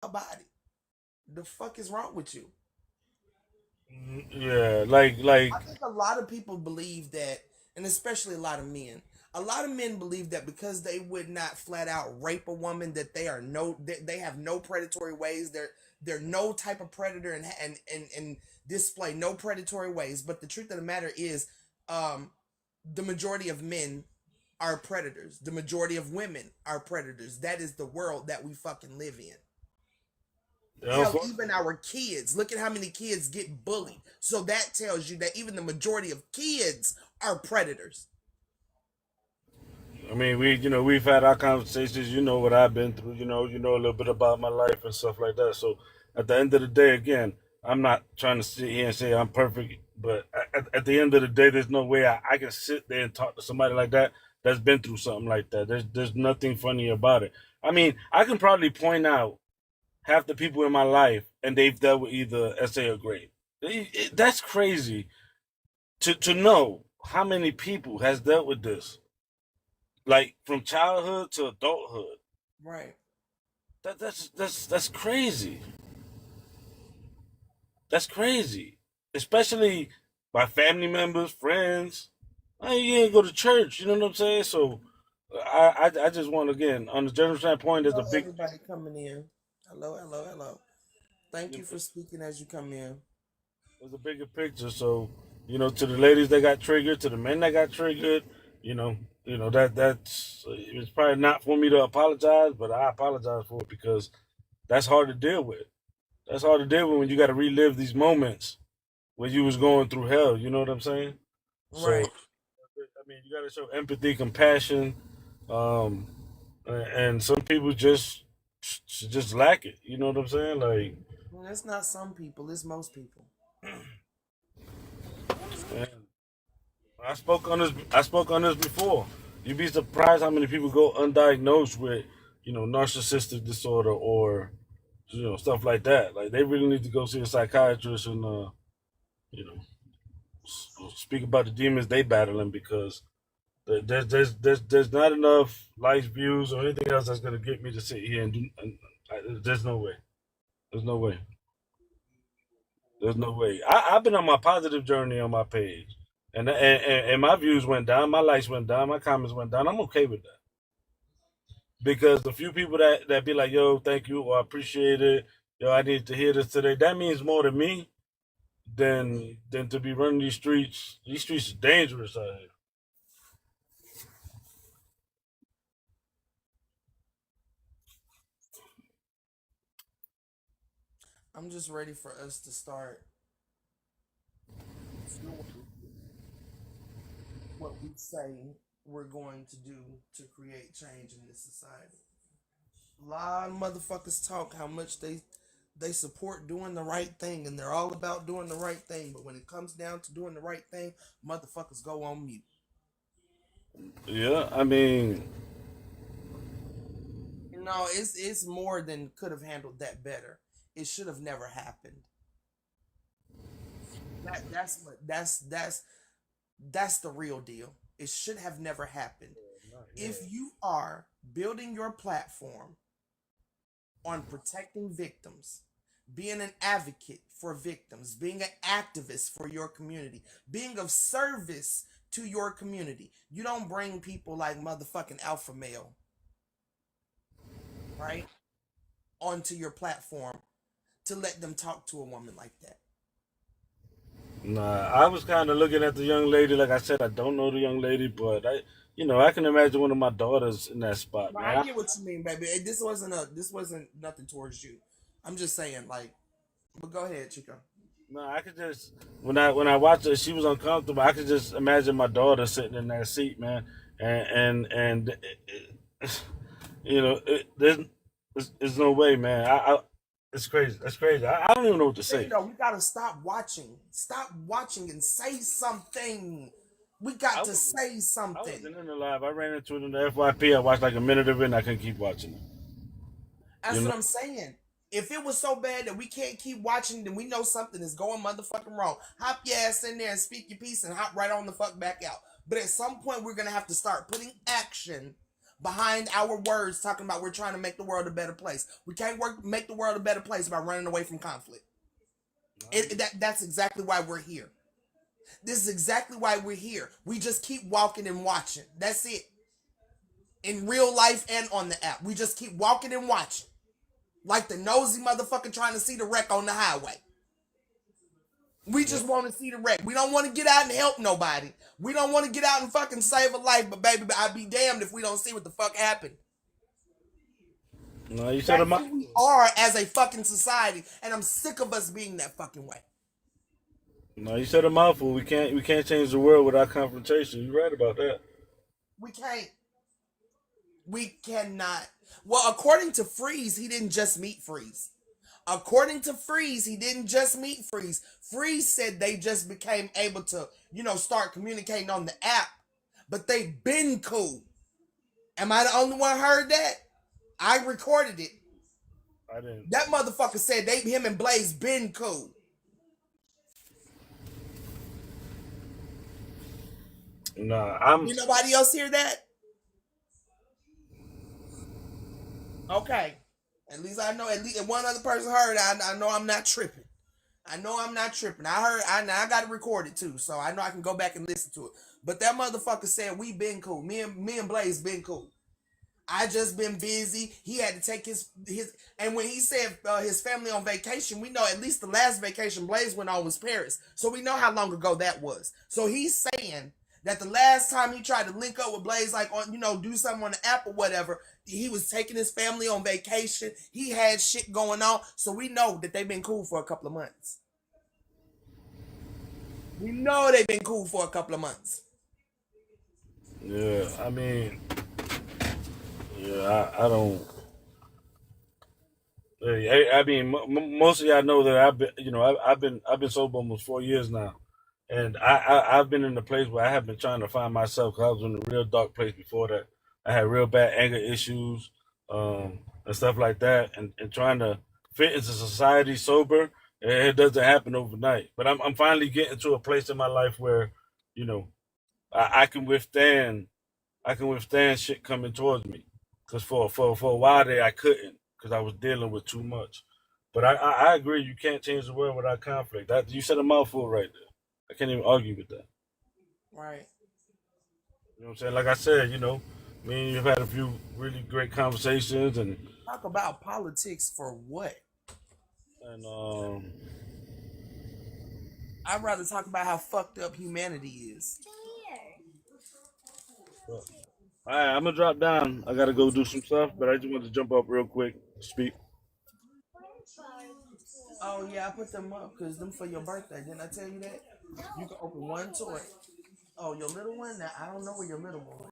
about it. The fuck is wrong with you? Yeah, I think a lot of people believe that, and especially a lot of men. A lot of men believe that because they would not flat out rape a woman, that they have no predatory ways. They're no type of predator and display no predatory ways. But the truth of the matter is, um, the majority of men are predators. The majority of women are predators. That is the world that we fucking live in. Hell, even our kids. Look at how many kids get bullied. So that tells you that even the majority of kids are predators. I mean, we've had our conversations. You know what I've been through. You know a little bit about my life and stuff like that. So at the end of the day, again, I'm not trying to sit here and say I'm perfect, but at the end of the day, there's no way I can sit there and talk to somebody like that that's been through something like that. There's nothing funny about it. I mean, I can probably point out half the people in my life, and they've dealt with either SA or grade. That's crazy to know how many people has dealt with this, like from childhood to adulthood. Right. That's crazy. That's crazy. Especially by family members, friends. I you ain't go to church. You know what I'm saying? So I just want, again, on the general standpoint, there's Hello, a big everybody coming in. Hello, hello, hello. Thank you for speaking as you come in. there's a bigger picture. So, to the ladies that got triggered, to the men that got triggered, you know, that's it's probably not for me to apologize, but I apologize for it because that's hard to deal with. That's hard to deal with when you got to relive these moments when you was going through hell. You know what I'm saying? So, Right. I mean, you got to show empathy, compassion, um, and some people just lack it. You know what I'm saying? Like, Well, it's not some people, it's most people. man, I spoke on this before. You'd be surprised how many people go undiagnosed with, narcissistic disorder or, stuff like that. Like, they really need to go see a psychiatrist and, you know, speak about the demons they battling, because there's not enough life views or anything else that's gonna get me to sit here and do. There's no way. There's no way. There's no way. I've been on my positive journey on my page, and my views went down, my likes went down, my comments went down. I'm okay with that, because the few people that be like, "Yo, thank you," or "I appreciate it," "Yo, I need to hear this today," that means more to me than to be running these streets. These streets are dangerous out here. I'm just ready for us to start doing what we say we're going to do to create change in this society. A lot of motherfuckers talk how much they support doing the right thing and they're all about doing the right thing, but when it comes down to doing the right thing, motherfuckers go on mute. Yeah, I mean, No, it's more than could have handled that better. It should have never happened. That's the real deal. It should have never happened. If you are building your platform on protecting victims, being an advocate for victims, being an activist for your community, being of service to your community, you don't bring people like motherfucking alpha male, right, onto your platform to let them talk to a woman like that. nah, I was kind of looking at the young lady. Like I said, I don't know the young lady, but I can imagine one of my daughters in that spot, No, I man. get what you mean, baby. This wasn't nothing towards you. I'm just saying, like, but go ahead, Chico. No, I could just, when I watched her, she was uncomfortable. I could just imagine my daughter sitting in that seat, man, and there's no way, man. It's crazy. That's crazy. I don't even know what to Thing say. though, we gotta stop watching. Stop watching and say something. We I got to wasn't say I something. wasn't in the live. I ran into it in the FYP. I watched like a minute of it, and I couldn't keep watching it. You That's know. what I'm saying. If it was so bad that we can't keep watching, then we know something is going motherfucking wrong. Hop your ass in there and speak your piece and hop right on the fuck back out. But at some point, we're gonna have to start putting action behind our words talking about we're trying to make the world a better place. We can't make the world a better place by running away from conflict. That's exactly why we're here. This is exactly why we're here. We just keep walking and watching. That's it. In real life and on the app. We just keep walking and watching. Like the nosy motherfucker trying to see the wreck on the highway. We just want to see the wreck. We don't want to get out and help nobody. We don't want to get out and fucking save a life, but baby, I'd be damned if we don't see what the fuck happened. No, you said That's who we are as a fucking society, and I'm sick of us being that fucking way. No, you said a mouthful. We can't change the world without confrontation. You're right about that. We can't. We cannot. Well, according to Freeze, he didn't just meet Freeze. According to Freeze, he didn't just meet Freeze. Freeze said they just became able to, start communicating on the app, but they've been cool. Am I the only one heard that? I recorded it. I didn't. That motherfucker said him and Blazee been cool. Nah, Did nobody else hear that? Okay. At least I know. At least one other person heard. I know I'm not tripping. I got it recorded too, so I know I can go back and listen to it. But that motherfucker said we been cool. Me and Blazee been cool. I just been busy. He had to take his and when he said his family on vacation, we know at least the last vacation Blazee went on was Paris. So we know how long ago that was. So he's saying that the last time he tried to link up with Blazee, like on, do something on the app or whatever, he was taking his family on vacation. He had shit going on. So we know that they've been cool for a couple of months. We know they've been cool for a couple of months. Yeah, I mean, yeah, I don't. I mean, most of y'all know that I've been sober almost 4 years now, and I've been in a place where I have been trying to find myself because I was in a real dark place before that. I had real bad anger issues, and stuff like that, and trying to fit into society sober, it doesn't happen overnight. But I'm finally getting to a place in my life where, you know, I can withstand shit coming towards me. Because for a while there I couldn't because I was dealing with too much. But I agree you can't change the world without conflict. That you said a mouthful right there. I can't even argue with that. Right. You know what I'm saying? Like I said, me and you've had a few really great conversations and Talk about politics for what? and I'd rather talk about how fucked up humanity is. all right, I'm gonna drop down. I gotta go do some stuff, but I just wanted to jump up real quick to speak. Oh yeah, I put them up because them for your birthday. Didn't I tell you that? You can open one toy. Oh, your little one? Now I don't know where your little one.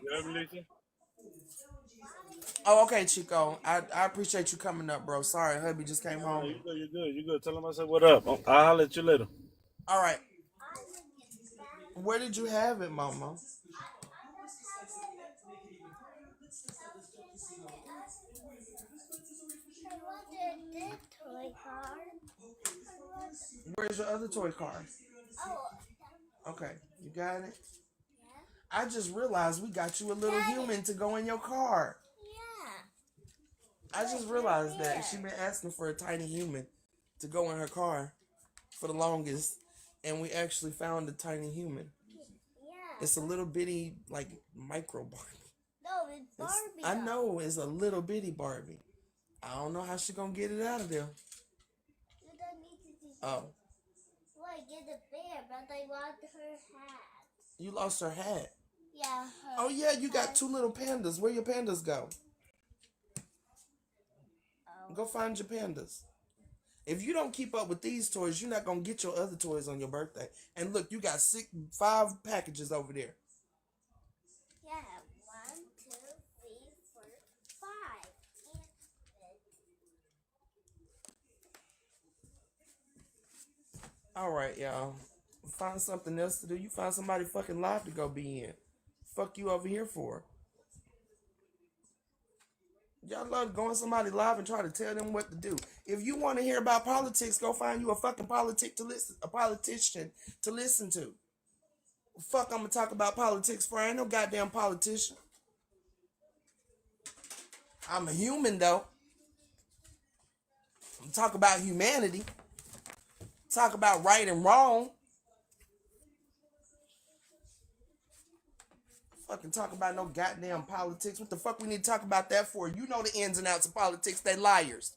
You ever listen? Oh, okay, Chico. I appreciate you coming up, bro. Sorry, hubby just came No, home. you good, you good, you good. Tell him I said what up. I'll holler at you later. All right. Where did you have it, Mama? Where's your other toy car? Okay, you got it? I just realized we got you a little human to go in your car. I just realized that she been asking for a tiny human to go in her car for the longest, and we actually found a tiny human. It's a little bitty, like, micro Barbie. No, it's Barbie. I know, it's a little bitty Barbie. I don't know how she gonna get it out of there. You don't need to do Oh, Why get a bear, but I want her hat. you lost her hat. Yeah, her Oh yeah, you got hat. two little pandas. Where your pandas go? Oh. Go find your pandas. If you don't keep up with these toys, you're not gonna get your other toys on your birthday. And look, you got 5 packages over there. Yeah, 1, 2, 3, 4, 5. All right, y'all. Find something else to do. You find somebody fucking live to go be in. Fuck you over here for. Y'all love going somebody live and try to tell them what to do. If you want to hear about politics, go find you a fucking politician to listen to. Fuck, I'm gonna talk about politics for? I ain't no goddamn politician. I'm a human though. I'm talk about humanity. Talk about right and wrong. Fucking talk about no goddamn politics. What the fuck we need to talk about that for? You know the ins and outs of politics. They liars.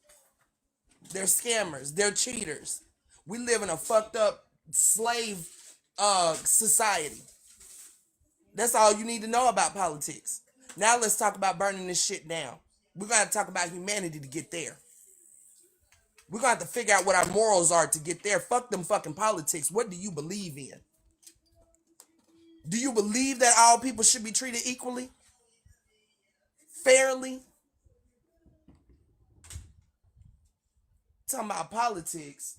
They're scammers. They're cheaters. We live in a fucked up slave society. That's all you need to know about politics. Now let's talk about burning this shit down. We're gonna have to talk about humanity to get there. We're gonna have to figure out what our morals are to get there. Fuck them fucking politics. What do you believe in? Do you believe that all people should be treated equally? Fairly? Talking about politics.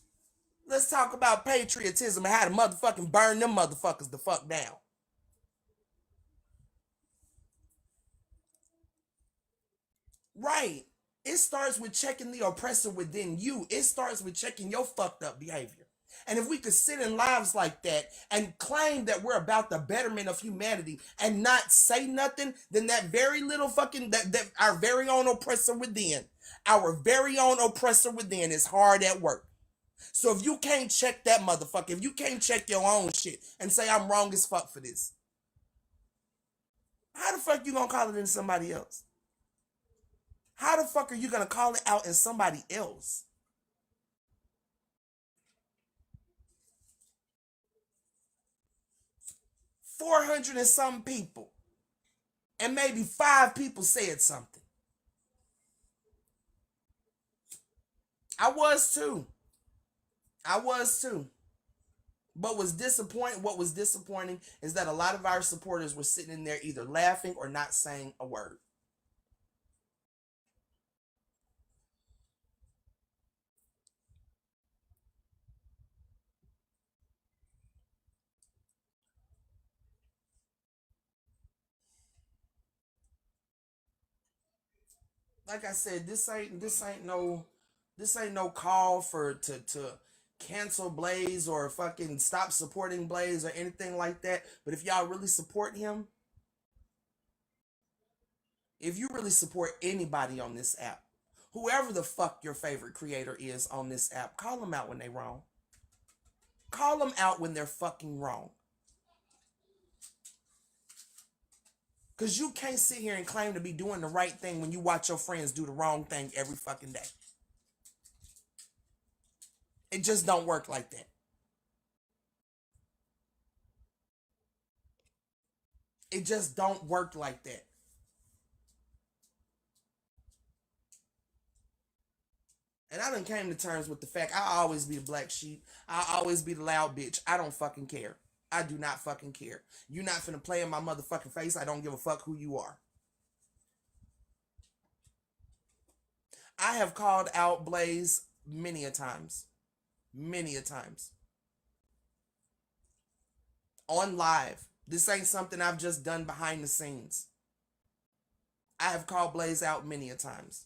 Let's talk about patriotism and how to motherfucking burn them motherfuckers the fuck down. Right. It starts with checking the oppressor within you. It starts with checking your fucked up behavior. And if we could sit in lives like that and claim that we're about the betterment of humanity and not say nothing, then that very little fucking, that our very own oppressor within, is hard at work. So if you can't check that motherfucker, if you can't check your own shit and say I'm wrong as fuck for this, how the fuck you gonna call it in somebody else? How the fuck are you gonna call it out in somebody else? $400 and some people, and maybe 5 people said something. I was too. But what was disappointing is that a lot of our supporters were sitting in there either laughing or not saying a word. Like I said, this ain't no call for to cancel Blaze or fucking stop supporting Blaze or anything like that. But if y'all really support him, if you really support anybody on this app, whoever the fuck your favorite creator is on this app, call them out when they wrong. Call them out when they're fucking wrong. Because you can't sit here and claim to be doing the right thing when you watch your friends do the wrong thing every fucking day. It just don't work like that. It just don't work like that. And I done came to terms with the fact I'll always be the black sheep. I'll always be the loud bitch. I don't fucking care. I do not fucking care. You not finna play in my motherfucking face. I don't give a fuck who you are. I have called out Blaze many a times. Many a times. On live. This ain't something I've just done behind the scenes. I have called Blaze out many a times.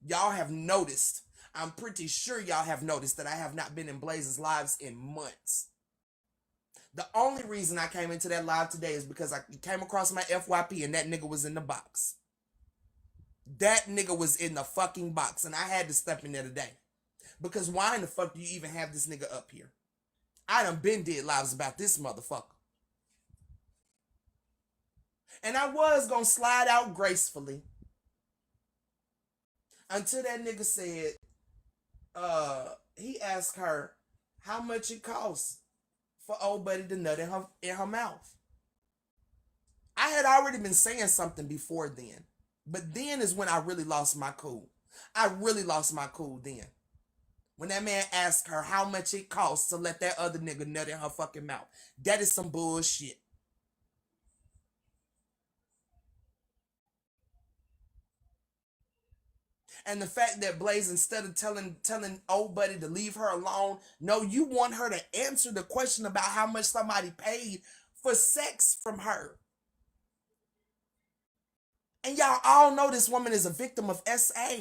Y'all have noticed. I'm pretty sure y'all have noticed that I have not been in Blaze's lives in months. The only reason I came into that live today is because I came across my FYP and that nigga was in the box. That nigga was in the fucking box and I had to step in there today. Because why in the fuck do you even have this nigga up here? I done been did lives about this motherfucker. And I was gonna slide out gracefully until that nigga said, he asked her how much it costs for old buddy to nut in her mouth. I had already been saying something before then, but then is when I really lost my cool. I really lost my cool then. When that man asked her how much it costs to let that other nigga nut in her fucking mouth. That is some bullshit. And the fact that Blaze, instead of telling old buddy to leave her alone, no, you want her to answer the question about how much somebody paid for sex from her. And y'all all know this woman is a victim of SA.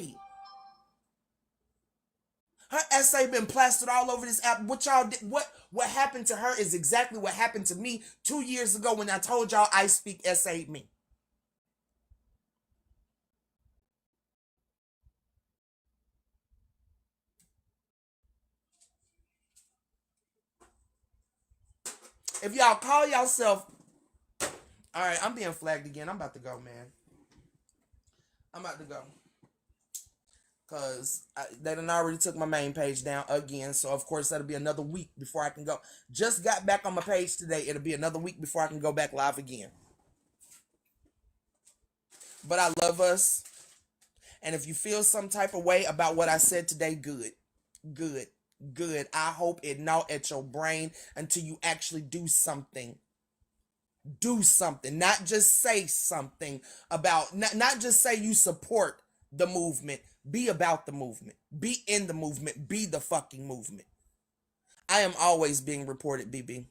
Her essay been plastered all over this app. What y'all did, what happened to her is exactly what happened to me 2 years ago when I told y'all I Speak essayed me. If y'all call yourself, all right, I'm being flagged again. I'm about to go, man. I'm about to go. Because they done already took my main page down again. So, of course, that'll be another week before I can go. Just got back on my page today. It'll be another week before I can go back live again. But I love us. And if you feel some type of way about what I said today, good. Good. Good. I hope it gnaw at your brain until you actually do something. Do something. Not just say something about, not just say you support the movement. Be about the movement. Be in the movement. Be the fucking movement. I am always being reported, BB.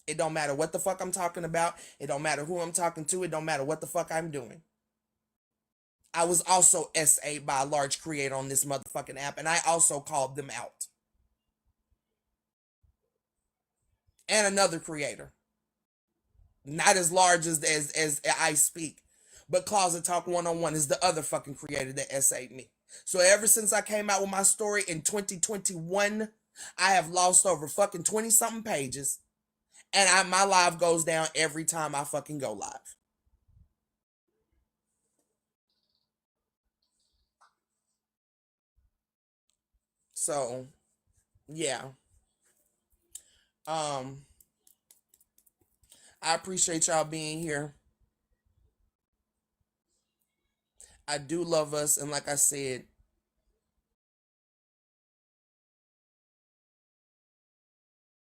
It don't matter what the fuck I'm talking about. It don't matter who I'm talking to. It don't matter what the fuck I'm doing. I was also SA'd by a large creator on this motherfucking app, and I also called them out. And another creator. Not as large as I Speak. But Closet Talk 101 is the other fucking creator that SA'd me. So ever since I came out with my story in 2021, I have lost over fucking 20-something pages. And my live goes down every time I fucking go live. So, yeah. I appreciate y'all being here. I do love us, and like I said,